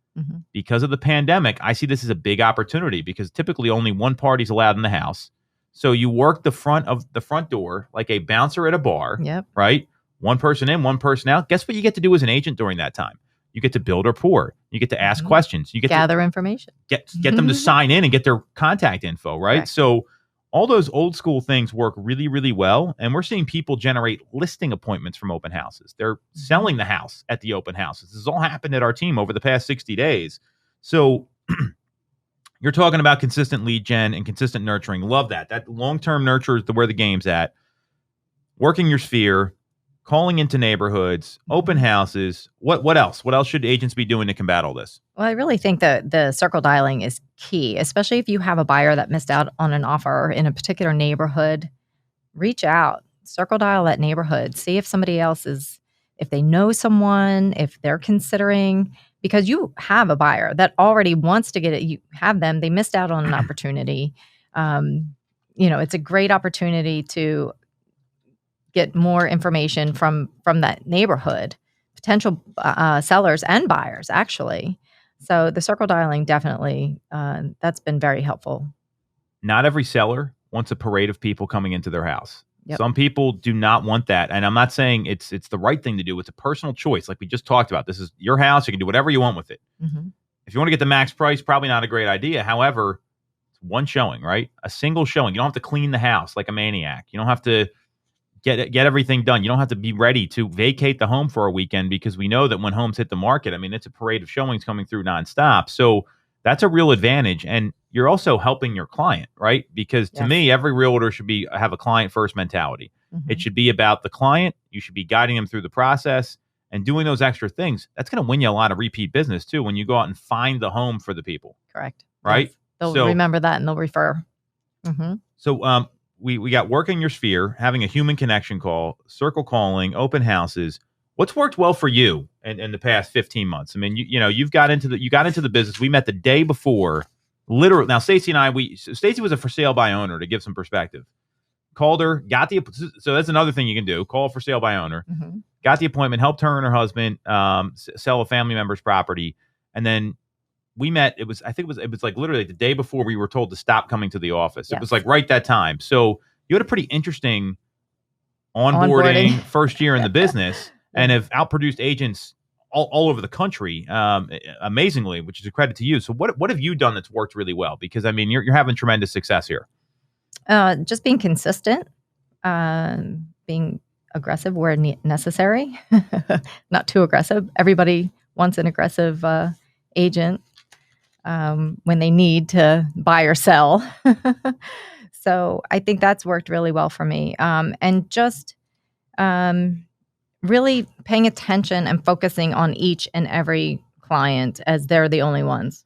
Because of the pandemic, I see this as a big opportunity because typically only one party's allowed in the house. So you work the front door like a bouncer at a bar, right? One person in, one person out. Guess what you get to do as an agent during that time? You get to build rapport. You get to ask questions. You get
gather information.
Get them to sign in and get their contact info, right? Correct. So all those old school things work really, really well. And we're seeing people generate listing appointments from open houses. They're selling the house at the open houses. This has all happened at our team over the past 60 days. So you're talking about consistent lead gen and consistent nurturing. Love that. That long-term nurture is where the game's at. Working your sphere, calling into neighborhoods, open houses. What else? What else should agents be doing to combat all this?
Well, I really think that the circle dialing is key, especially if you have a buyer that missed out on an offer in a particular neighborhood. Reach out, circle dial that neighborhood, see if somebody else is, if they know someone, if they're considering, because you have a buyer that already wants to get it. You have them, they missed out on an opportunity. It's a great opportunity to get more information from that neighborhood, potential sellers and buyers, actually. So the circle dialing definitely, that's been very helpful.
Not every seller wants a parade of people coming into their house. Some people do not want that. And I'm not saying it's the right thing to do. It's a personal choice. Like we just talked about, this is your house. You can do whatever you want with it. If you want to get the max price, probably not a great idea. However, it's one showing, right? A single showing. You don't have to clean the house like a maniac. You don't have to get everything done. You don't have to be ready to vacate the home for a weekend because we know that when homes hit the market, I mean, it's a parade of showings coming through nonstop. So that's a real advantage. And you're also helping your client, right? Because to me, every realtor should have a client first mentality. It should be about the client. You should be guiding them through the process and doing those extra things. That's going to win you a lot of repeat business too when you go out and find the home for the people.
Correct.
Right? Yes.
They'll remember that and they'll refer.
So we got working your sphere, having a human connection call, circle calling, open houses. What's worked well for you in the past 15 months? I mean, you got into the business. We met the day before, literally. Now, Stacey and I, Stacey was a for sale by owner, to give some perspective. Called her, so that's another thing you can do. Call for sale by owner. Got the appointment, helped her and her husband sell a family member's property, and then we met. It was like literally the day before we were told to stop coming to the office. It was like right that time. So you had a pretty interesting onboarding first year in the business, and have outproduced agents all over the country, amazingly, which is a credit to you. So what have you done that's worked really well? Because I mean, you're having tremendous success here.
Just being consistent, being aggressive where necessary, not too aggressive. Everybody wants an aggressive agent when they need to buy or sell. So I think that's worked really well for me. And just really paying attention and focusing on each and every client as they're the only ones.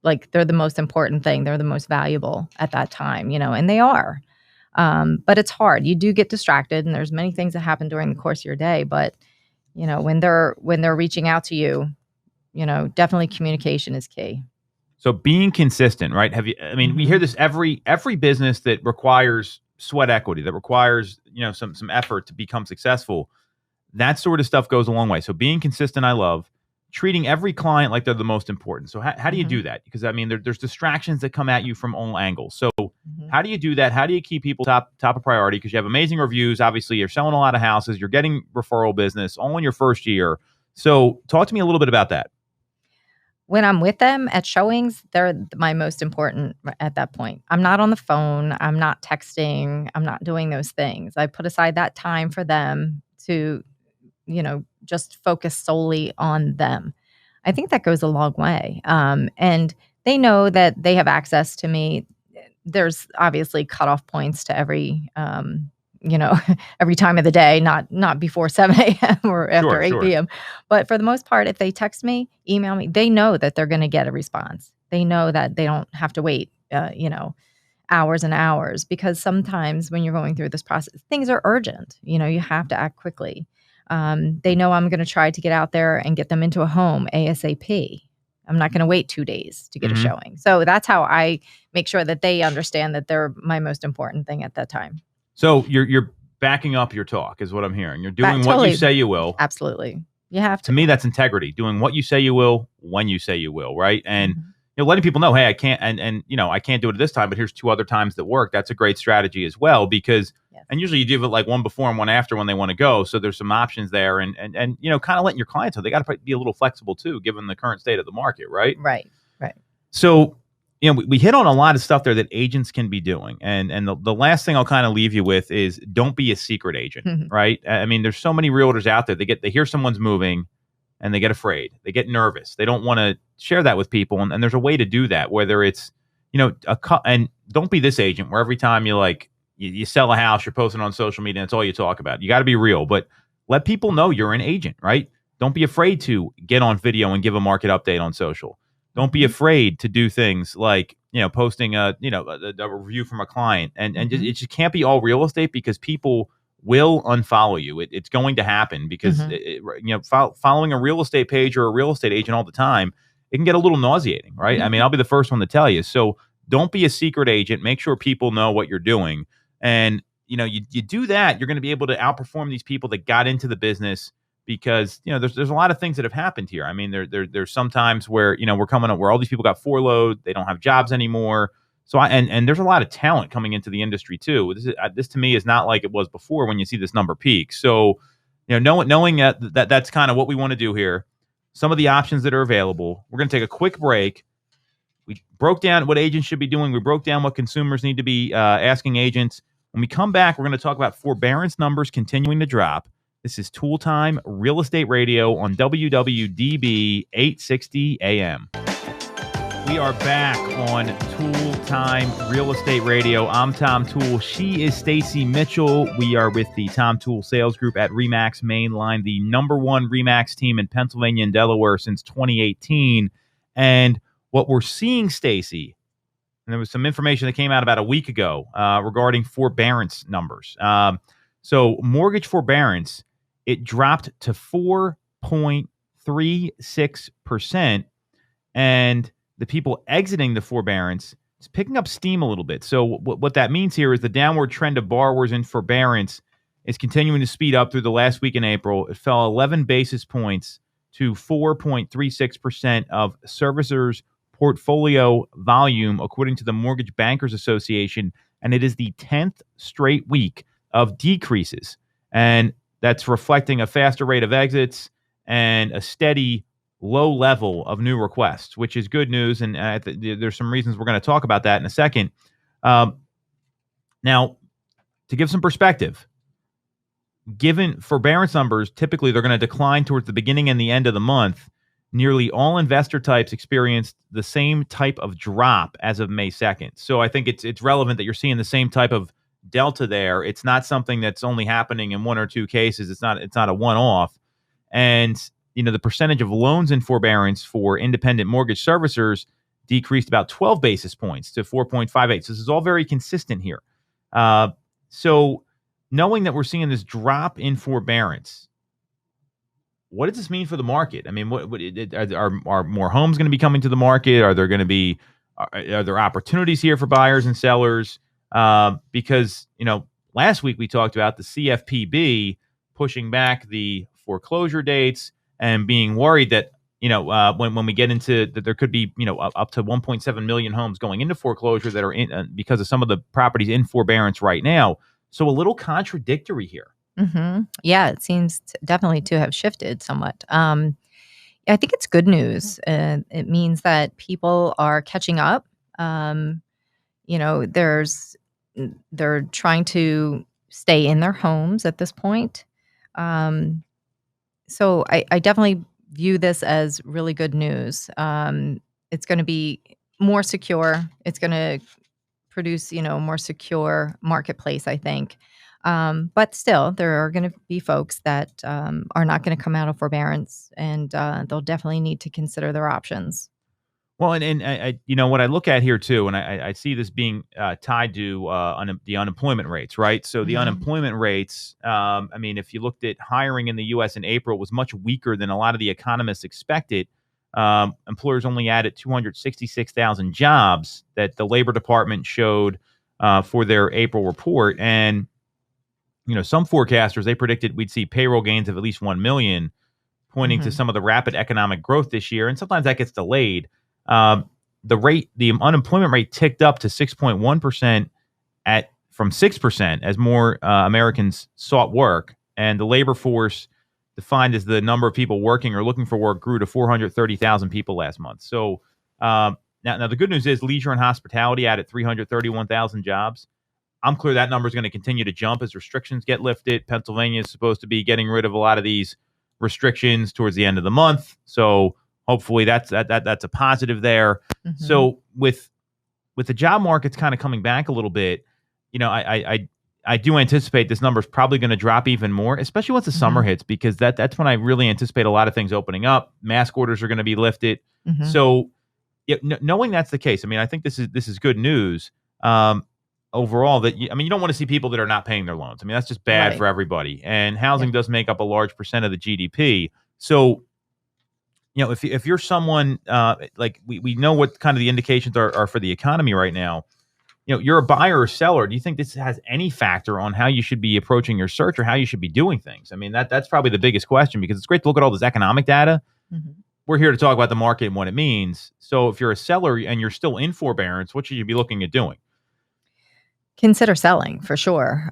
Like they're the most important thing. They're the most valuable at that time, and they are. But it's hard. You do get distracted, and there's many things that happen during the course of your day. But when they're reaching out to you, definitely communication is key.
So being consistent, right? We hear this every business that requires sweat equity, that requires some effort to become successful. That sort of stuff goes a long way. So being consistent, I love. Treating every client like they're the most important. So how do you do that? Because I mean, there's distractions that come at you from all angles. So how do you do that? How do you keep people top of priority? Because you have amazing reviews. Obviously, you're selling a lot of houses. You're getting referral business all in your first year. So talk to me a little bit about that.
When I'm with them at showings, they're my most important at that point. I'm not on the phone. I'm not texting. I'm not doing those things. I put aside that time for them to just focus solely on them. I think that goes a long way. And they know that they have access to me. There's obviously cutoff points to every, every time of the day, not before 7 a.m. or after 8 p.m. But for the most part, if they text me, email me, they know that they're going to get a response. They know that they don't have to wait, hours and hours, because sometimes when you're going through this process, things are urgent. You have to act quickly. They know I'm going to try to get out there and get them into a home ASAP. I'm not going to wait 2 days to get a showing. So that's how I make sure that they understand that they're my most important thing at that time.
So you're backing up your talk is what I'm hearing. You're doing what you say you will.
Absolutely. You have to.
To me, that's integrity. Doing what you say you will when you say you will, right? And letting people know, hey, I can't, and I can't do it at this time, but here's 2 other times that work. That's a great strategy as well, because and usually you do it like one before and one after when they want to go. So there's some options there, and kind of letting your clients know they got to be a little flexible too, given the current state of the market, right?
Right.
So we hit on a lot of stuff there that agents can be doing, and the last thing I'll kind of leave you with is don't be a secret agent, right? I mean, there's so many realtors out there. They hear someone's moving, and they get afraid, they get nervous, they don't want to share that with people, and there's a way to do that. Whether it's and don't be this agent where every time you sell a house, you're posting on social media, and it's all you talk about. You got to be real, but let people know you're an agent, right? Don't be afraid to get on video and give a market update on social. Don't be afraid to do things like, posting a review from a client, and it just can't be all real estate, because people will unfollow you. It's going to happen because following a real estate page or a real estate agent all the time, it can get a little nauseating, right? I mean, I'll be the first one to tell you. So don't be a secret agent. Make sure people know what you're doing. And, you do that, you're going to be able to outperform these people that got into the business, because, there's a lot of things that have happened here. I mean, there's some times where, we're coming up where all these people got furloughed, they don't have jobs anymore. So and there's a lot of talent coming into the industry too. This to me is not like it was before when you see this number peak. So, knowing that's kind of what we want to do here, some of the options that are available. We're going to take a quick break. We broke down what agents should be doing. We broke down what consumers need to be asking agents. When we come back, we're going to talk about forbearance numbers continuing to drop. This is Toole Time Real Estate Radio on WWDB 860 AM. We are back on Toole Time Real Estate Radio. I'm Tom Toole. She is Stacey Mitchell. We are with the Tom Toole Sales Group at RE/MAX Mainline, the #1 RE/MAX team in Pennsylvania and Delaware since 2018. And what we're seeing, Stacey, and there was some information that came out about a week ago regarding forbearance numbers. So mortgage forbearance, it dropped to 4.36%, and the people exiting the forbearance is picking up steam a little bit. So what that means here is the downward trend of borrowers in forbearance is continuing to speed up through the last week in April. It fell 11 basis points to 4.36% of servicers' portfolio volume, according to the Mortgage Bankers Association, and it is the 10th straight week of decreases. And that's reflecting a faster rate of exits and a steady low level of new requests, which is good news. And there's some reasons we're going to talk about that in a second. Now, to give some perspective, given forbearance numbers, typically they're going to decline towards the beginning and the end of the month. Nearly all investor types experienced the same type of drop as of May 2nd. So I think it's relevant that you're seeing the same type of delta there. It's not something that's only happening in 1 or 2 cases. It's not a one-off. And the percentage of loans in forbearance for independent mortgage servicers decreased about 12 basis points to 4.58. So this is all very consistent here. So knowing that we're seeing this drop in forbearance, what does this mean for the market? I mean, are more homes going to be coming to the market? Are there opportunities here for buyers and sellers? Because last week we talked about the CFPB pushing back the foreclosure dates and being worried that when we get into that, there could be up to 1.7 million homes going into foreclosure that are in because of some of the properties in forbearance right now. So a little contradictory here.
Yeah, it seems definitely to have shifted somewhat. I think it's good news. It means that people are catching up. They're trying to stay in their homes at this point. So I definitely view this as really good news. It's going to be more secure. It's going to produce, more secure marketplace, I think. But still, there are going to be folks that are not going to come out of forbearance, and they'll definitely need to consider their options.
Well, and what I look at here too, and I see this being tied to the unemployment rates, right? So the unemployment rates, if you looked at hiring in the U.S. in April, it was much weaker than a lot of the economists expected. Employers only added 266,000 jobs that the Labor Department showed for their April report, and some forecasters, they predicted we'd see payroll gains of at least 1 million, pointing to some of the rapid economic growth this year, and sometimes that gets delayed. The unemployment rate ticked up to 6.1% from 6% as more Americans sought work, and the labor force, defined as the number of people working or looking for work, grew to 430,000 people last month. So now the good news is leisure and hospitality added 331,000 jobs. I'm clear that number is going to continue to jump as restrictions get lifted. Pennsylvania is supposed to be getting rid of a lot of these restrictions towards the end of the month, so hopefully that's a positive there. So with the job markets kind of coming back a little bit, I do anticipate this number is probably going to drop even more, especially once the summer hits, because that's when I really anticipate a lot of things opening up. Mask orders are going to be lifted. So knowing that's the case, I think this is good news. Overall, that you don't want to see people that are not paying their loans. That's just bad for everybody. And housing does make up a large percent of the GDP. So, if you're someone like we know what kind of the indications are for the economy right now. You're a buyer or seller. Do you think this has any factor on how you should be approaching your search or how you should be doing things? That's probably the biggest question, because it's great to look at all this economic data. We're here to talk about the market and what it means. So if you're a seller and you're still in forbearance, what should you be looking at doing?
Consider selling for sure.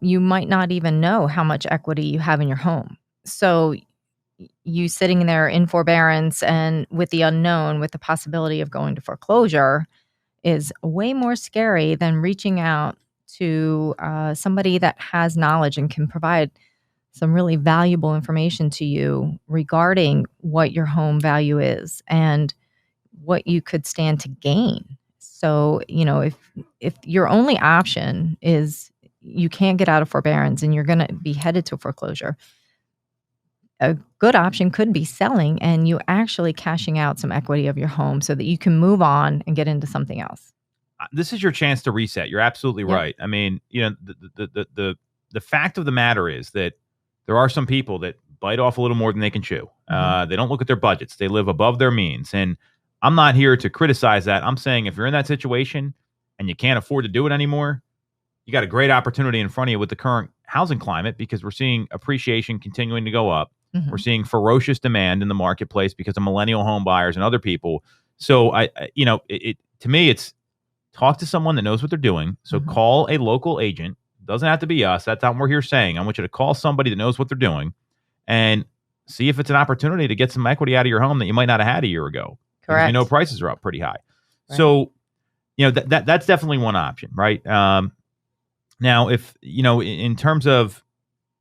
You might not even know how much equity you have in your home. So you sitting there in forbearance and with the unknown, with the possibility of going to foreclosure, is way more scary than reaching out to somebody that has knowledge and can provide some really valuable information to you regarding what your home value is and what you could stand to gain. So, if your only option is you can't get out of forbearance and you're going to be headed to foreclosure, a good option could be selling and you actually cashing out some equity of your home so that you can move on and get into something else.
This is your chance to reset. You're absolutely right. The fact of the matter is that there are some people that bite off a little more than they can chew. They don't look at their budgets. They live above their means. And I'm not here to criticize that. I'm saying if you're in that situation and you can't afford to do it anymore, you got a great opportunity in front of you with the current housing climate, because we're seeing appreciation continuing to go up. We're seeing ferocious demand in the marketplace because of millennial home buyers and other people. So to me, it's talk to someone that knows what they're doing. So call a local agent. Doesn't have to be us. That's not what we're here saying. I want you to call somebody that knows what they're doing and see if it's an opportunity to get some equity out of your home that you might not have had a year ago.
Correct.
Prices are up pretty high. Right. So, that's definitely one option, right? Now, if, in terms of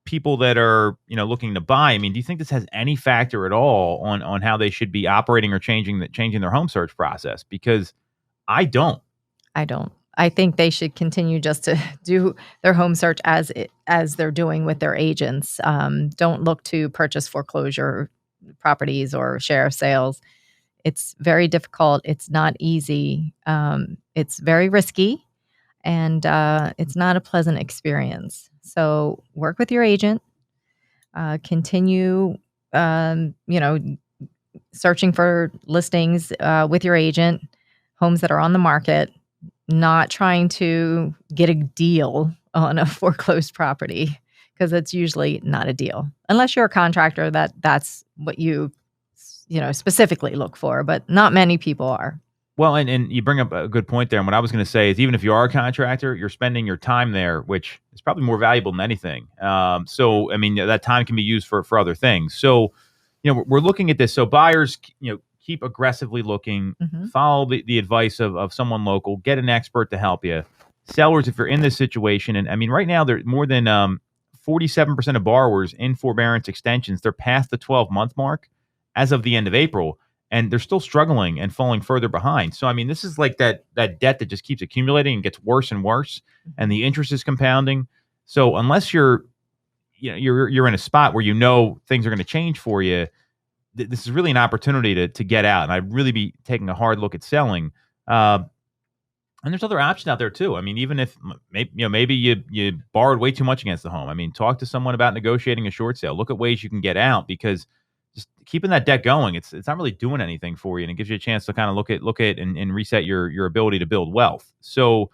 people that are, looking to buy, do you think this has any factor at all on how they should be operating or changing their home search process? Because I don't.
I think they should continue just to do their home search as they're doing with their agents. Don't look to purchase foreclosure properties or sheriff sales. It's very difficult. It's not easy. It's very risky, and it's not a pleasant experience. So work with your agent. Continue, searching for listings with your agent, homes that are on the market. Not trying to get a deal on a foreclosed property, because it's usually not a deal unless you're a contractor. That's what you specifically look for, but not many people are.
Well, and you bring up a good point there. And what I was going to say is, even if you are a contractor, you're spending your time there, which is probably more valuable than anything. So that time can be used for other things. So, we're looking at this. So buyers, keep aggressively looking, follow the advice of someone local, get an expert to help you. Sellers, if you're in this situation, and right now there's more than 47% of borrowers in forbearance extensions, they're past the 12-month mark as of the end of April, and they're still struggling and falling further behind. So, this is like that debt that just keeps accumulating and gets worse and worse, and the interest is compounding. So unless you're in a spot where things are going to change for you, this is really an opportunity to get out, and I'd really be taking a hard look at selling. And there's other options out there too. I mean, even if maybe you borrowed way too much against the home. I mean, talk to someone about negotiating a short sale. Look at ways you can get out, because just keeping that debt going, it's not really doing anything for you, and it gives you a chance to kind of look at and reset your ability to build wealth. So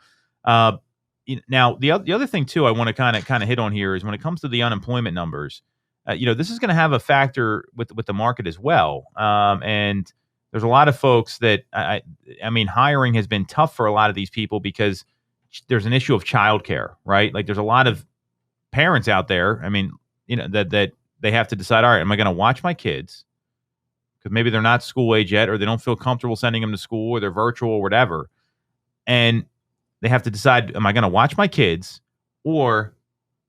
now the other thing too, I want to kind of hit on here is when it comes to the unemployment numbers. This is going to have a factor with the market as well, and there's a lot of folks that I mean, hiring has been tough for a lot of these people because there's an issue of childcare, right? Like there's a lot of parents out there. I mean, that they have to decide, all right, am I going to watch my kids? Because maybe they're not school age yet, or they don't feel comfortable sending them to school, or they're virtual or whatever. And they have to decide, am I going to watch my kids, or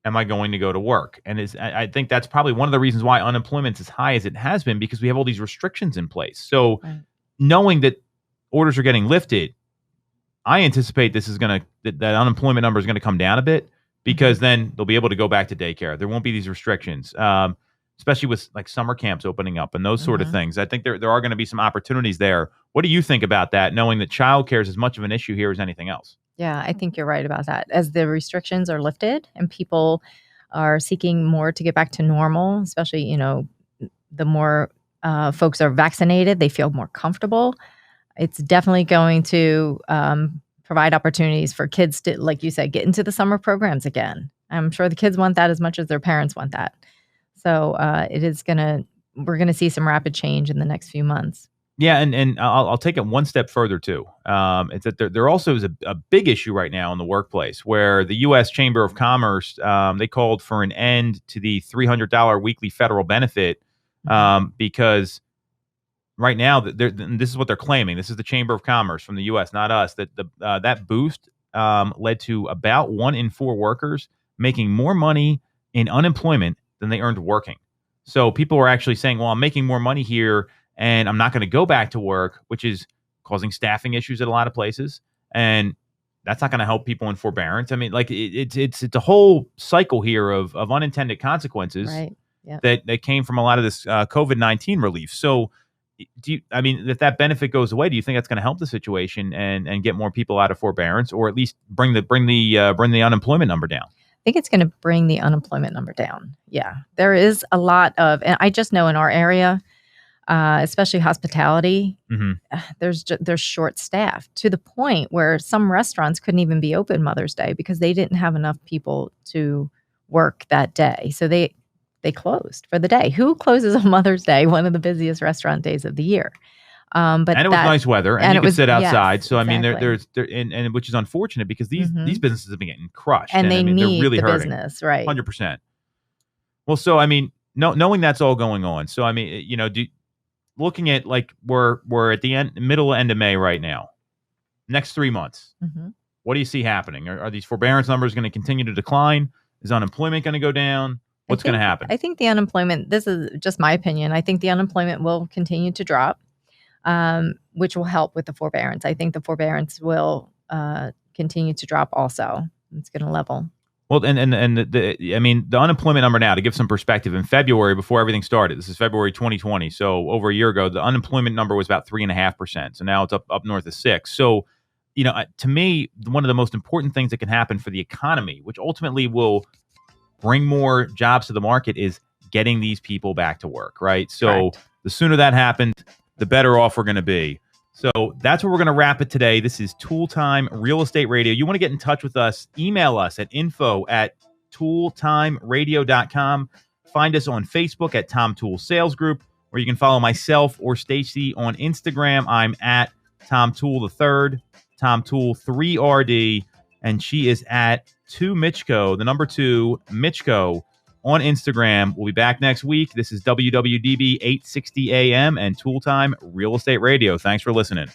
am I going to go to work? And I think that's probably one of the reasons why unemployment's as high as it has been, because we have all these restrictions in place. So knowing that orders are getting lifted, I anticipate that unemployment number is going to come down a bit, because then they'll be able to go back to daycare. There won't be these restrictions, especially with like summer camps opening up and those sort of things. I think there are going to be some opportunities there. What do you think about that, knowing that childcare is as much of an issue here as anything else?
Yeah, I think you're right about that. As the restrictions are lifted and people are seeking more to get back to normal, especially, the more folks are vaccinated, they feel more comfortable. It's definitely going to provide opportunities for kids to, like you said, get into the summer programs again. I'm sure the kids want that as much as their parents want that. So we're going to see some rapid change in the next few months.
Yeah, and I'll take it one step further too. It's that there also is a big issue right now in the workplace, where the U.S. Chamber of Commerce, they called for an end to the $300 weekly federal benefit, because right now this is what they're claiming. This is the Chamber of Commerce from the U.S., not us. That that boost led to about 1 in 4 workers making more money in unemployment than they earned working. So people are actually saying, well, I'm making more money here, and I'm not going to go back to work, which is causing staffing issues at a lot of places. And that's not going to help people in forbearance. I mean, like it's a whole cycle here of unintended consequences that came from a lot of this COVID-19 relief. So if that benefit goes away, do you think that's going to help the situation and get more people out of forbearance, or at least bring the unemployment number down?
I think it's going to bring the unemployment number down. Yeah, there is a lot of, and I just know in our area, especially hospitality, there's short staff to the point where some restaurants couldn't even be open Mother's Day because they didn't have enough people to work that day. So they closed for the day. Who closes on Mother's Day, one of the busiest restaurant days of the year?
But it was nice weather, and you could sit outside. So
exactly.
I mean, there's which is unfortunate, because these businesses have been getting crushed,
and they need
they're really
the
hurting.
business, right?
100%. Well, so I mean, knowing that's all going on, so I mean, looking at like we're at the middle end of May right now. Next 3 months, what do you see happening? Are these forbearance numbers going to continue to decline? Is unemployment going to go down? What's going to happen?
I think the unemployment, this is just my opinion, I think the unemployment will continue to drop, which will help with the forbearance. I think the forbearance will continue to drop also. It's going to level.
Well, and I mean, the unemployment number now, to give some perspective, in February, before everything started, this is February 2020, so over a year ago, the unemployment number was about 3.5%. So now it's up north of 6%. So, to me, one of the most important things that can happen for the economy, which ultimately will bring more jobs to the market, is getting these people back to work, right? So the sooner that happens, the better off we're going to be. So that's where we're going to wrap it today. This is Toole Time Real Estate Radio. You want to get in touch with us, email us at info@tooletimeradio.com. Find us on Facebook at Tom Toole Sales Group, or you can follow myself or Stacey on Instagram. I'm at Tom Toole III, Tom Toole 3RD, and she is at 2 Mitchko, the number 2 Mitchko on Instagram. We'll be back next week. This is WWDB 860 AM and Toole Time Real Estate Radio. Thanks for listening.